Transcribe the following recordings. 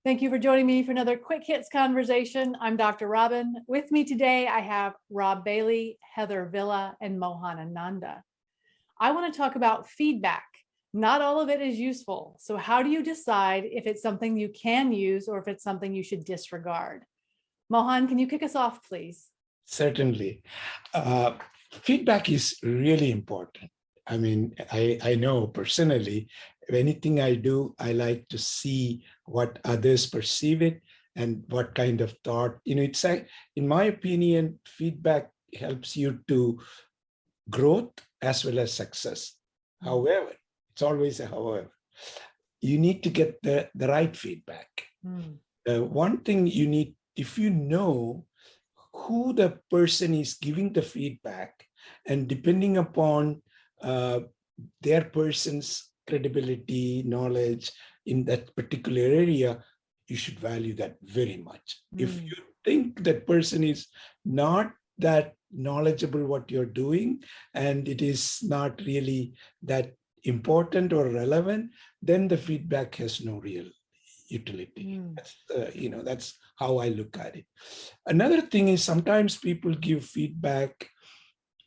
Thank you for joining me for another Quick Hits conversation. I'm Dr. Robyn. With me today, I have Rob Bailey, Heather Villa, and Mohan Ananda. I want to talk about feedback. Not all of it is useful. So how do you decide if it's something you can use or if it's something you should disregard? Mohan, can you kick us off, please? Certainly. Feedback is really important. I mean, I know personally, anything I do, I like to see what others perceive it and what kind of thought, it's like, in my opinion, feedback helps you to growth as well as success. However, it's always a however. You need to get the right feedback. One thing you need, if you know who the person is giving the feedback, and depending upon their person's credibility, knowledge in that particular area, you should value that very much. If you think that person is not that knowledgeable what you're doing, and it is not really that important or relevant, then the feedback has no real utility. That's how I look at it. Another thing is sometimes people give feedback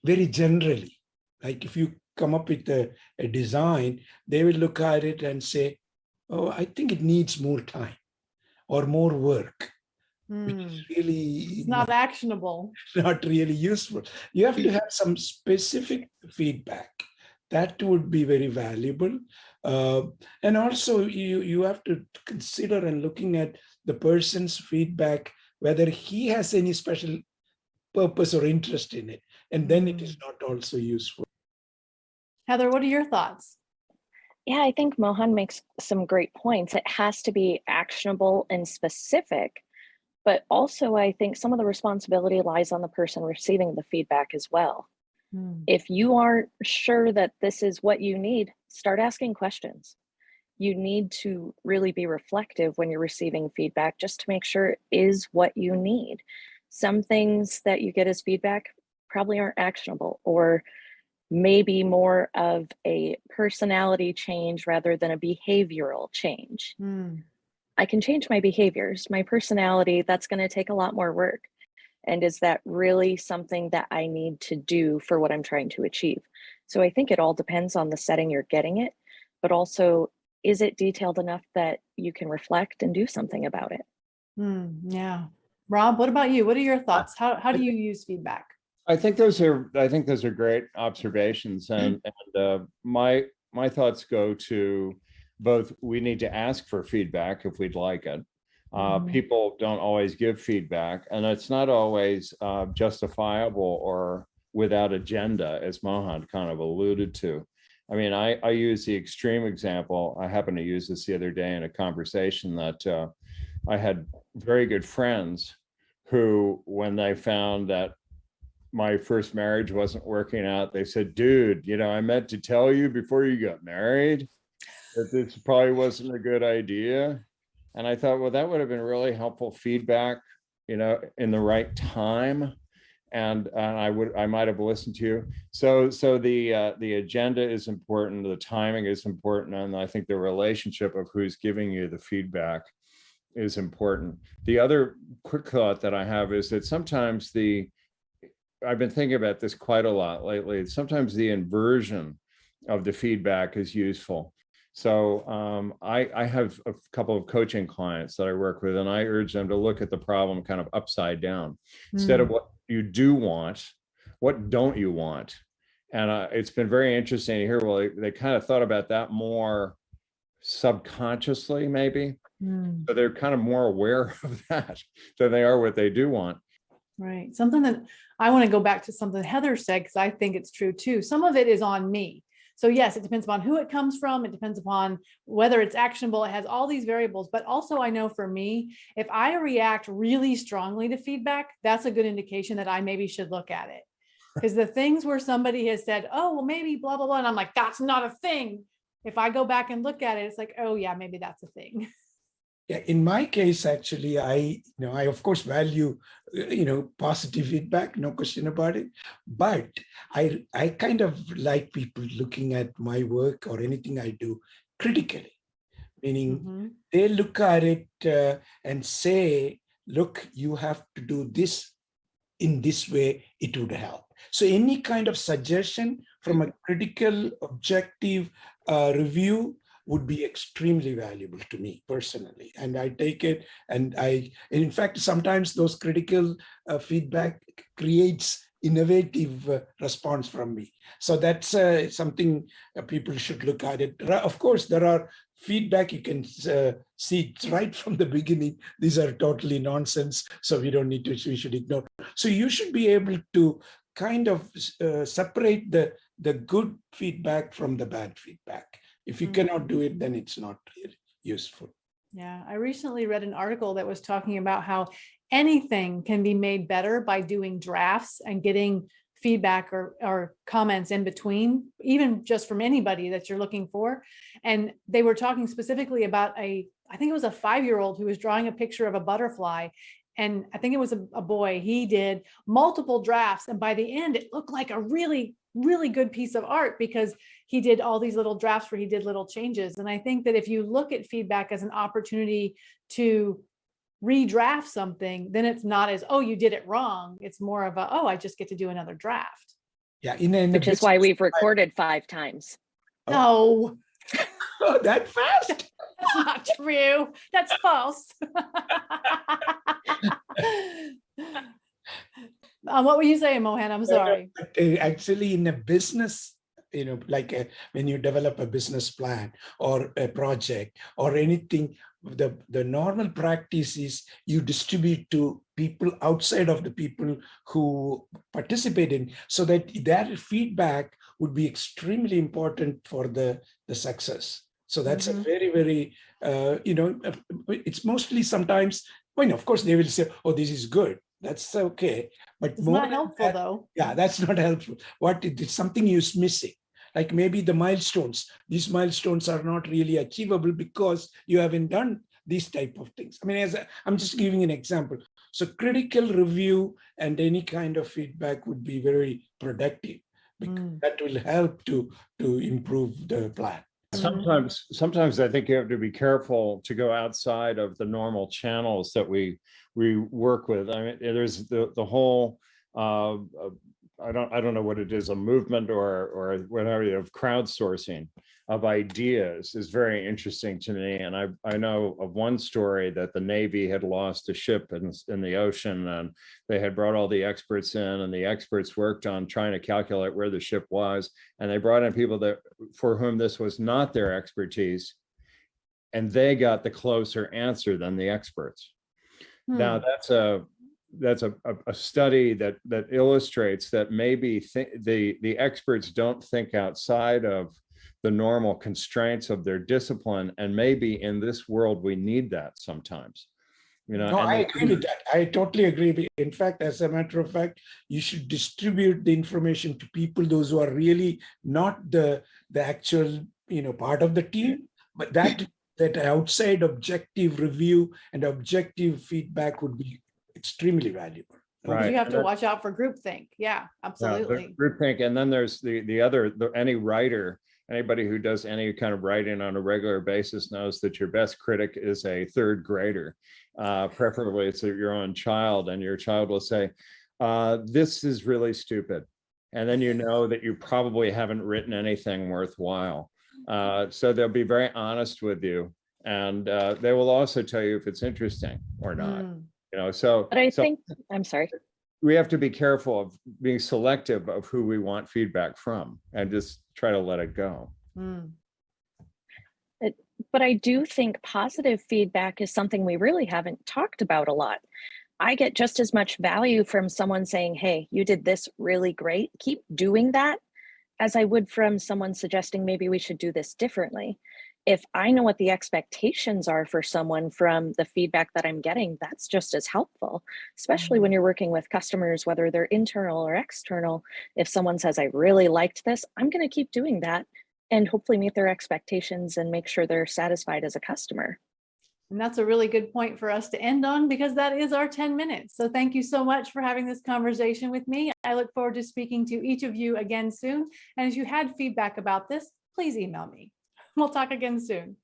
very generally. Like if you come up with a design, they will look at it and say, oh, I think it needs more time or more work, which is really it's not actionable. Not really useful. You have to have some specific feedback. That would be very valuable. And also you have to consider and looking at the person's feedback, whether he has any special purpose or interest in it. And then it is not also useful. Heather, what are your thoughts? Yeah, I think Mohan makes some great points. It has to be actionable and specific, but also I think some of the responsibility lies on the person receiving the feedback as well. If you aren't sure that this is what you need, start asking questions. You need to really be reflective when you're receiving feedback just to make sure it is what you need. Some things that you get as feedback probably aren't actionable, or maybe more of a personality change rather than a behavioral change. I can change my behaviors, my personality, that's going to take a lot more work. And is that really something that I need to do for what I'm trying to achieve? So I think it all depends on the setting you're getting it, but also, is it detailed enough that you can reflect and do something about it? Yeah. Rob, what about you? What are your thoughts? How do you use feedback? I think those are great observations, and my thoughts go to both. We need to ask for feedback if we'd like it. People don't always give feedback, and it's not always justifiable or without agenda, as Mohan kind of alluded to. I mean, I use the extreme example. I happened to use this the other day in a conversation that I had very good friends who, when they found that my first marriage wasn't working out, they said, dude, I meant to tell you before you got married that this probably wasn't a good idea. And I thought, well, that would have been really helpful feedback, in the right time. And I might have listened to you. So the agenda is important, the timing is important, and I think the relationship of who's giving you the feedback is important. The other quick thought that I have is that sometimes I've been thinking about this quite a lot lately. Sometimes the inversion of the feedback is useful. So I have a couple of coaching clients that I work with, and I urge them to look at the problem kind of upside down. Instead of what you do want, what don't you want? And it's been very interesting to hear, well, they kind of thought about that more subconsciously, maybe. So they're kind of more aware of that than they are what they do want. Right. Something that I want to go back to something Heather said, because I think it's true too. Some of it is on me. So yes, it depends upon who it comes from. It depends upon whether it's actionable. It has all these variables, but also I know for me, if I react really strongly to feedback, that's a good indication that I maybe should look at it. Because the things where somebody has said, oh, well, maybe blah, blah, blah. And I'm like, that's not a thing. If I go back and look at it, it's like, oh yeah, maybe that's a thing. Yeah, in my case, actually, I of course value, positive feedback, no question about it. But I kind of like people looking at my work or anything I do critically, meaning Mhm. they look at it and say, look, you have to do this in this way, it would help. So any kind of suggestion from a critical, objective review would be extremely valuable to me personally. And I take it, and in fact, sometimes those critical feedback creates innovative response from me. So that's something people should look at it. Of course, there are feedback you can see right from the beginning. These are totally nonsense, so we don't need to, we should ignore. So you should be able to kind of separate the good feedback from the bad feedback. If you cannot do it, then it's not really useful. Yeah, I recently read an article that was talking about how anything can be made better by doing drafts and getting feedback or comments in between, even just from anybody that you're looking for. And they were talking specifically about I think it was a 5-year-old who was drawing a picture of a butterfly. And I think it was a boy. He did multiple drafts. And by the end, it looked like a really, really good piece of art because he did all these little drafts where he did little changes. And I think that if you look at feedback as an opportunity to redraft something, then it's not as, oh, you did it wrong. It's more of a, oh, I just get to do another draft. Yeah, which is why we've recorded 5 times. No, Oh, that fast? that's not true. That's false. What were you saying, Mohan? I'm sorry. Actually, in a business, like when you develop a business plan or a project or anything, the normal practice is you distribute to people outside of the people who participate in, so that their feedback would be extremely important for the success. So that's a very, very, it's mostly sometimes, of course they will say, oh, this is good. That's okay. But It's not helpful though. Yeah, that's not helpful. It's something is missing. Like maybe the milestones, these milestones are not really achievable because you haven't done these type of things. I mean, I'm just giving an example. So critical review and any kind of feedback would be very productive because that will help to improve the plan. Sometimes I think you have to be careful to go outside of the normal channels that we work with. I mean, there's the whole I don't know what it is, a movement or whatever of crowdsourcing of ideas is very interesting to me. And I know of one story that the Navy had lost a ship in the ocean, and they had brought all the experts in, and the experts worked on trying to calculate where the ship was. And they brought in people for whom this was not their expertise, and they got the closer answer than the experts. Now that's a study that illustrates that maybe the experts don't think outside of the normal constraints of their discipline, and maybe in this world we need that sometimes. No, I agree with that. I totally agree. In fact, as a matter of fact, you should distribute the information to people, those who are really not the actual part of the team, but that outside objective review and objective feedback would be extremely valuable. Right. You have to watch out for groupthink. Yeah, absolutely. Groupthink. And then there's the other, any writer, anybody who does any kind of writing on a regular basis knows that your best critic is a third grader. Preferably it's your own child, and your child will say, this is really stupid. And then you know that you probably haven't written anything worthwhile. So they'll be very honest with you, and they will also tell you if it's interesting or not. But I think, I'm sorry. We have to be careful of being selective of who we want feedback from, and just try to let it go. But I do think positive feedback is something we really haven't talked about a lot. I get just as much value from someone saying, hey, you did this really great, keep doing that, as I would from someone suggesting maybe we should do this differently. If I know what the expectations are for someone from the feedback that I'm getting, that's just as helpful, especially when you're working with customers, whether they're internal or external. If someone says, I really liked this, I'm going to keep doing that and hopefully meet their expectations and make sure they're satisfied as a customer. And that's a really good point for us to end on, because that is our 10 minutes. So thank you so much for having this conversation with me. I look forward to speaking to each of you again soon. And if you had feedback about this, please email me. We'll talk again soon.